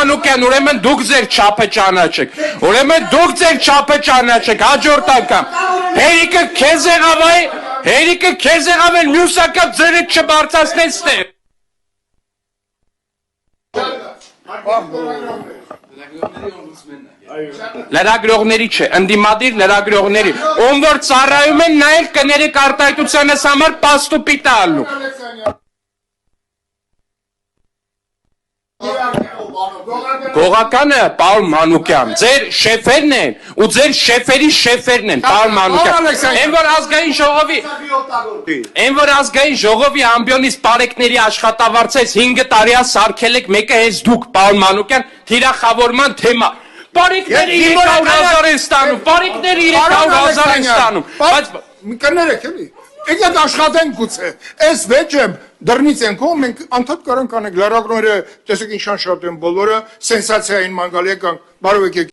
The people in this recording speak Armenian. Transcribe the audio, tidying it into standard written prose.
Մանուկյան, ուրեմն դուք ձեր չափը ճանաչեք։ Ուրեմն դուք ձեր չափը ճանաչեք, հաջորդ անգամ։ Հերիկը քեզ եղավ էլ մյուս անգամ ձերդ չբարձրացնես թե։ Լրագրողների չէ, ընդդիմադիր լրագրողների, ում որ ծառայում են նայել կների արտահայտությանս համար պաստուպի տալու։ Գողականը Պաուլ Մանուկյան, ձեր շեֆերն են ու ձեր շեֆերի շեֆերն են, Պաուլ Մանուկյան։ Այն որ ազգային ժողովի ամբիոնից պարեկների աշխատավարձից 5 տարիա սարքել եք, մեկը հենց դուք, Պաուլ Մանուկյան, թիրախավորման թեմա։ Պարեկները 300,000 են ստանում, պարեկները 300,000 են ստանում, բայց կներեք էլի, եկեք աշխատենք գուցե, այս վեճը դռնից ենք հո, մենք անդադ կարանք անենք, լրագրողները տեսեք ինչքան շատ են բոլորը, սենսացիային ման գալ եկանք, բարև եկեք